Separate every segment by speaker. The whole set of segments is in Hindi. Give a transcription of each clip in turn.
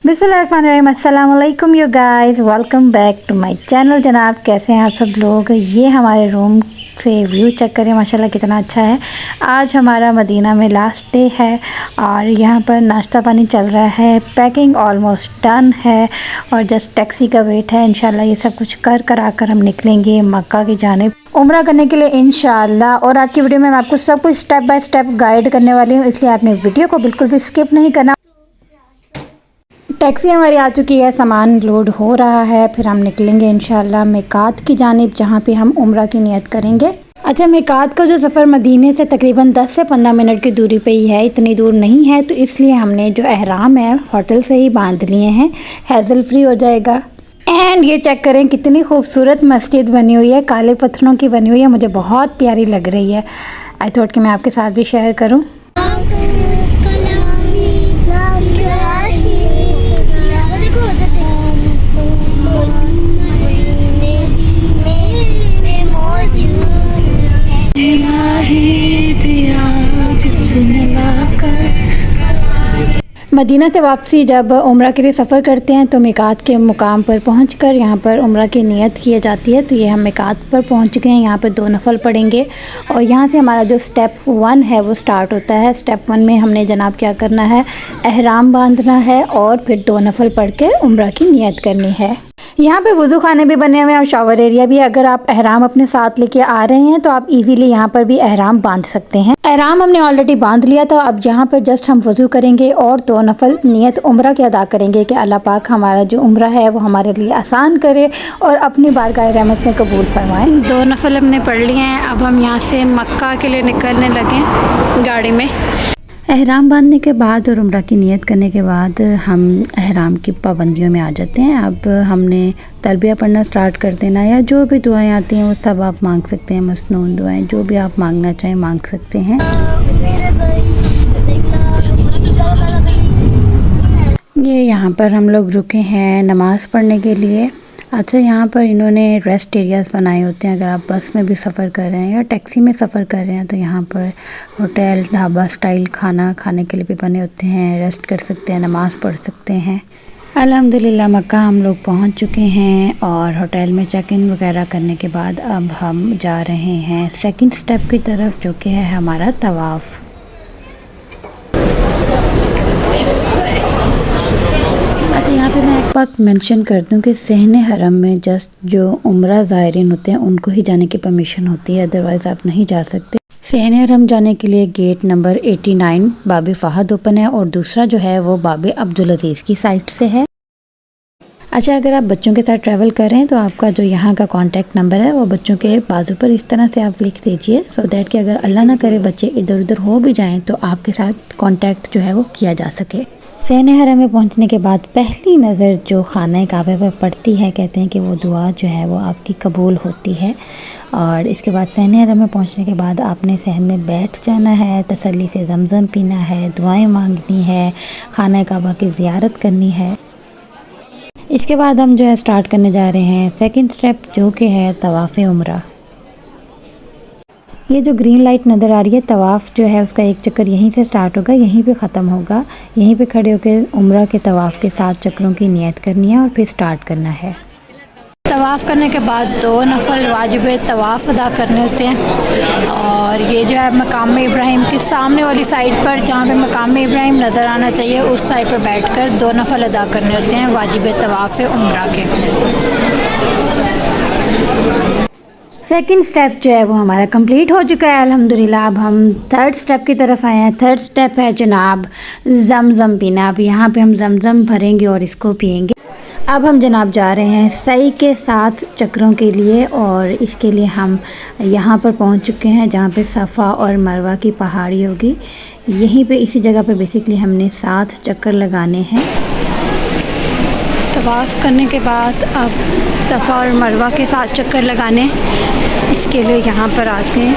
Speaker 1: बिस्मिल्लाहिर्रहमानिर्रहीम, अस्सलाम वालेकुम you guys, welcome back to my channel. जनाब कैसे हैं आप सब लोग। ये हमारे रूम से व्यू चेक करें, माशाल्लाह कितना अच्छा है। आज हमारा मदीना में लास्ट डे है और यहाँ पर नाश्ता पानी चल रहा है, पैकिंग ऑलमोस्ट डन है और जस्ट टैक्सी का वेट है। इंशाल्लाह ये सब कुछ कर आकर हम निकलेंगे मक्का की जानिब उम्रा करने के लिए इंशाल्लाह। और आज की वीडियो में मैं आपको सब कुछ स्टेप बाय स्टेप गाइड करने वाली हूँ, इसलिए आपने वीडियो को बिल्कुल भी स्किप नहीं करना। टैक्सी हमारी आ चुकी है, सामान लोड हो रहा है, फिर हम निकलेंगे इंशाल्लाह मिकात की जानिब जहाँ पे हम उम्रा की नियत करेंगे। अच्छा, मिकात का जो सफ़र मदीने से तकरीबन 10 से 15 मिनट की दूरी पे ही है, इतनी दूर नहीं है, तो इसलिए हमने जो एहराम है होटल से ही बांध लिए हैं, हैज़ल फ्री हो जाएगा। एंड ये चेक करें कितनी खूबसूरत मस्जिद बनी हुई है, काले पत्थरों की बनी हुई है, मुझे बहुत प्यारी लग रही है। आई थॉट कि मैं आपके साथ भी शेयर करूँ। मदीना से वापसी जब उम्रा के लिए सफ़र करते हैं तो मिकात के मुकाम पर पहुंचकर यहाँ पर उम्रा की नियत की जाती है। तो ये हम मिकात पर पहुंच गए हैं, यहाँ पर 2 नफल पढ़ेंगे और यहाँ से हमारा जो स्टेप 1 है वो स्टार्ट होता है। स्टेप 1 में हमने जनाब क्या करना है, एहराम बांधना है और फिर 2 नफल पढ़ के उम्रा की नियत करनी है। यहाँ पे वज़ू खाने भी बने हुए हैं और शावर एरिया भी। अगर आप एहराम अपने साथ लेके आ रहे हैं तो आप इजीली यहाँ पर भी एहराम बांध सकते हैं। एहराम हमने ऑलरेडी बांध लिया था, अब यहाँ पर जस्ट हम वज़ू करेंगे और 2 नफल नियत उम्रा के अदा करेंगे कि अल्लाह पाक हमारा जो उम्रा है वो हमारे लिए आसान करे और अपनी बारगाह रहमत में कबूल फरमाए। 2 नफल हमने पढ़ लिए हैं, अब हम यहाँ से मक्का के लिए निकलने लगे गाड़ी में। एहराम बांधने के बाद और उम्रा की नियत करने के बाद हम एहराम की पाबंदियों में आ जाते हैं। अब हमने तलबिया पढ़ना स्टार्ट कर देना, या जो भी दुआएं आती हैं वो सब आप मांग सकते हैं, मसनून दुआएं जो भी आप मांगना चाहें मांग सकते हैं। ये यहाँ पर हम लोग रुके हैं नमाज़ पढ़ने के लिए। अच्छा, यहाँ पर इन्होंने रेस्ट एरियाज़ बनाए होते हैं। अगर आप बस में भी सफ़र कर रहे हैं या टैक्सी में सफ़र कर रहे हैं तो यहाँ पर होटल ढाबा स्टाइल खाना खाने के लिए भी बने होते हैं, रेस्ट कर सकते हैं, नमाज़ पढ़ सकते हैं। अल्हम्दुलिल्लाह मक्का हम लोग पहुँच चुके हैं और होटल में चेक इन वगैरह करने के बाद अब हम जा रहे हैं सेकंड स्टेप की तरफ, जो कि है हमारा तवाफ़। अच्छा, यहाँ पे मैं एक बात मेंशन कर दूँ कि सहने हरम में जस्ट जो उम्रा ज़ायरीन होते हैं उनको ही जाने की परमिशन होती है, अदरवाइज़ आप नहीं जा सकते। सहने हरम जाने के लिए गेट नंबर 89 बाबे फ़हद ओपन है और दूसरा जो है वो बाबे अब्दुल अज़ीज़ की साइड से है। अच्छा, अगर आप बच्चों के साथ ट्रैवल कर रहे हैं तो आपका जो यहाँ का कॉन्टैक्ट नंबर है वो बच्चों के बाजू पर इस तरह से आप लिख दीजिए, सो दैट कि अगर अल्लाह ना करे बच्चे इधर उधर हो भी जाएं तो आपके साथ कॉन्टैक्ट जो है वो किया जा सके। सहने हरम में पहुंचने के बाद पहली नज़र जो खाना काबे पर पड़ती है, कहते हैं कि वो दुआ जो है वो आपकी कबूल होती है। और इसके बाद सहने हरम में पहुंचने के बाद आपने सहन में बैठ जाना है, तसल्ली से ज़मज़म पीना है, दुआएं मांगनी है, खाना काबा की ज़ियारत करनी है। इसके बाद हम जो है स्टार्ट करने जा रहे हैं सेकंड स्टेप, जो कि है तवाफ़े उम्रा। ये जो ग्रीन लाइट नज़र आ रही है, तवाफ़ जो है उसका एक चक्कर यहीं से स्टार्ट होगा, यहीं पे ख़त्म होगा। यहीं पे खड़े होकर उम्रा के तवाफ़ के 7 चक्रों की नियत करनी है और फिर स्टार्ट करना है। तवाफ़ करने के बाद 2 नफल वाजिब तवाफ़ अदा करने होते हैं और ये जो है मकाम इब्राहिम के सामने वाली साइड पर, जहाँ पे मकाम इब्राहिम नज़र आना चाहिए उस साइड पर बैठकर 2 नफल अदा करने होते हैं वाजिब तवाफ़ उम्रा के। सेकंड स्टेप जो है वो हमारा कंप्लीट हो चुका है अल्हम्दुलिल्लाह। अब हम थर्ड स्टेप की तरफ आए हैं। थर्ड स्टेप है जनाब ज़मज़म पीना। अब यहाँ पे हम ज़मज़म भरेंगे और इसको पिएंगे। अब हम जनाब जा रहे हैं सही के 7 चक्रों के लिए और इसके लिए हम यहाँ पर पहुँच चुके हैं जहाँ पे सफ़ा और मरवा की पहाड़ी होगी। यहीं पे इसी जगह पे बेसिकली हमने 7 चक्कर लगाने हैं। तवाफ़ करने के बाद अब सफ़ा और मरवा के 7 चक्कर लगाने, इसके लिए यहाँ पर आते हैं,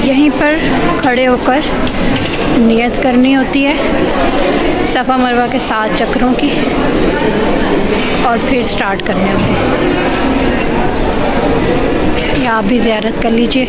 Speaker 1: यहीं पर खड़े होकर नियत करनी होती है सफ़ा मरवा के 7 चक्रों की और फिर स्टार्ट करने होते हैं। या आप भी ज़ियारत कर लीजिए।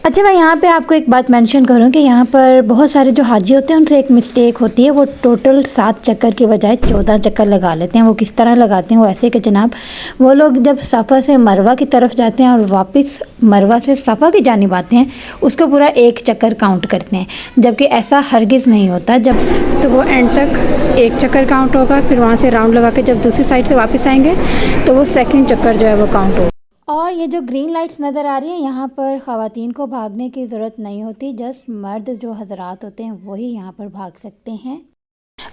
Speaker 1: अच्छा, मैं यहाँ पे आपको एक बात मेंशन करूँ कि यहाँ पर बहुत सारे जो हाजी होते हैं उनसे एक मिस्टेक होती है, वो टोटल 7 चक्कर के बजाय 14 चक्कर लगा लेते हैं। वो किस तरह लगाते हैं? वो ऐसे कि जनाब, वो लोग जब सफ़ा से मरवा की तरफ जाते हैं और वापस मरवा से सफ़ा की जानिब आते हैं, उसको पूरा एक चक्कर काउंट करते हैं, जबकि ऐसा हरगिज़ नहीं होता। जब तो वो एंड तक एक चक्कर काउंट होगा, फिर वहाँ से राउंड लगा के जब दूसरी साइड से वापस आएंगे तो वो सेकेंड चक्कर जो है वो काउंट होगा। और ये जो ग्रीन लाइट्स नज़र आ रही हैं, यहाँ पर ख़वातीन को भागने की ज़रूरत नहीं होती, जस्ट मर्द जो हज़रात होते हैं वही यहाँ पर भाग सकते हैं।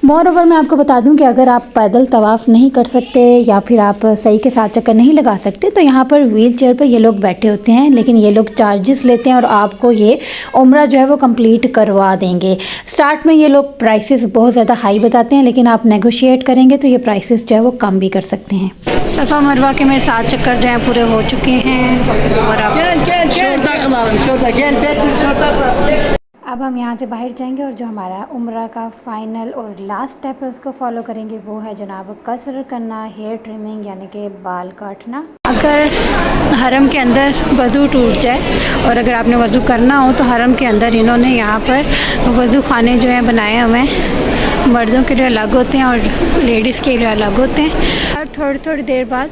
Speaker 1: मोरओवर मैं आपको बता दूं कि अगर आप पैदल तवाफ़ नहीं कर सकते या फिर आप सही के साथ चक्कर नहीं लगा सकते, तो यहाँ पर व्हील चेयर पर ये लोग बैठे होते हैं, लेकिन ये लोग चार्जेस लेते हैं और आपको ये उम्रा जो है वो कंप्लीट करवा देंगे। स्टार्ट में ये लोग प्राइसेस बहुत ज़्यादा हाई बताते हैं, लेकिन आप नेगोशिएट करेंगे तो ये प्राइसेस जो है वो कम भी कर सकते हैं। सफ़ा मरवा के मेरे 7 चक्कर जो हैं पूरे हो चुके हैं और अब हम यहाँ से बाहर जाएंगे और जो हमारा उम्रा का फ़ाइनल और लास्ट स्टेप है उसको फॉलो करेंगे। वो है जनाब कसर करना, हेयर ट्रिमिंग यानी कि बाल काटना। अगर हरम के अंदर वज़ू टूट जाए और अगर आपने वज़ू करना हो तो हरम के अंदर इन्होंने यहाँ पर वज़ू खाने जो हैं बनाए हुए हैं। मर्दों के लिए अलग होते हैं और लेडीज़ के लिए अलग होते हैं। और थोड़ी देर बाद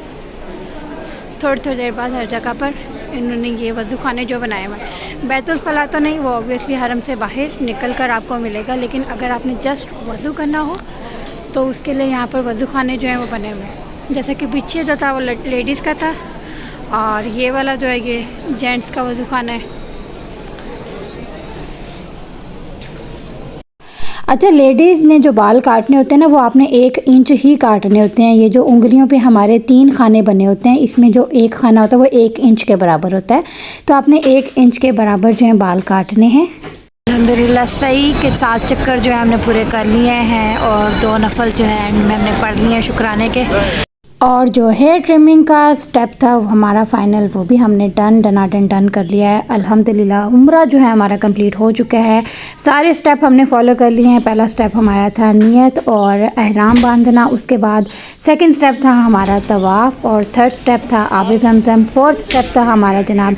Speaker 1: हर जगह पर इन्होंने ये वज़ू खाने जो बनाए हुए हैं। बैतुल खला तो नहीं, वो ऑब्वियसली हरम से बाहर निकल कर आपको मिलेगा, लेकिन अगर आपने जस्ट वज़ू करना हो तो उसके लिए यहाँ पर वज़ू खाने जो हैं वो बने हुए हैं। जैसे कि पीछे जो था वो लेडीज़ का था और ये वाला जो है ये जेंट्स का वज़ू खाना है। अच्छा, लेडीज़ ने जो बाल काटने होते हैं ना, वो आपने 1 इंच ही काटने होते हैं। ये जो उंगलियों पे हमारे 3 खाने बने होते हैं, इसमें जो एक खाना होता है वो 1 इंच के बराबर होता है, तो आपने 1 इंच के बराबर जो है बाल काटने हैं। अल्हम्दुलिल्लाह सही के 7 चक्कर जो है हमने पूरे कर लिए हैं और 2 नफल जो है एंड में हमने पढ़ लिए हैं शुक्राने के। और जो हेयर ट्रिमिंग का स्टेप था वो हमारा फ़ाइनल, वो भी हमने डन कर लिया है। अल्हम्दुलिल्लाह उम्रा जो है हमारा कंप्लीट हो चुका है। सारे स्टेप हमने फॉलो कर लिए हैं। पहला स्टेप हमारा था नियत और एहराम बांधना, उसके बाद सेकंड स्टेप था हमारा तवाफ़ और थर्ड स्टेप था आब ज़मज़म, फोर्थ स्टेप था हमारा जनाब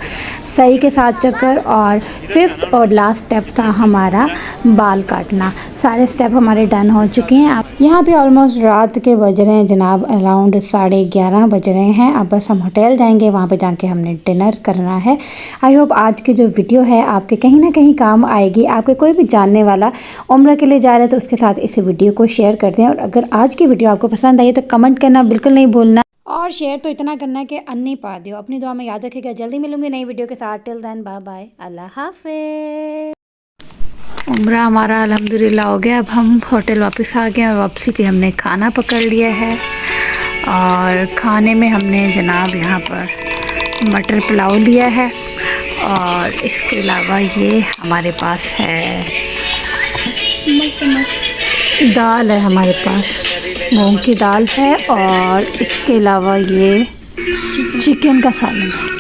Speaker 1: सही के 7 चक्कर और फिफ्थ और लास्ट स्टेप था हमारा बाल काटना। सारे स्टेप हमारे डन हो चुके हैं। आप यहाँ पे ऑलमोस्ट रात के बज रहे हैं जनाब, अराउंड 11:30 बज रहे हैं। अब बस हम होटल जाएंगे, वहाँ पे जाके हमने डिनर करना है। आई होप आज की जो वीडियो है आपके कहीं ना कहीं काम आएगी। आपके कोई भी जानने वाला उम्रा के लिए जा रहा है तो उसके साथ इस वीडियो को शेयर कर दें। और अगर आज की वीडियो आपको पसंद आई तो कमेंट करना बिल्कुल नहीं भूलना और शेयर तो इतना करना है कि अन्नी पा दियो। अपनी दुआ में याद रखिएगा। जल्दी मिलूंगी नई वीडियो के साथ। टिल देन बाय बाय, अल्लाह हाफिज़। उम्रा हमारा अल्हम्दुलिल्लाह हो गया। अब हम होटल वापस आ गए और वापसी पे हमने खाना पकड़ लिया है और खाने में हमने जनाब यहाँ पर मटर पुलाव लिया है और इसके अलावा ये हमारे पास है दाल है, हमारे पास मूंग की दाल है और इसके अलावा ये चिकन का सालन है।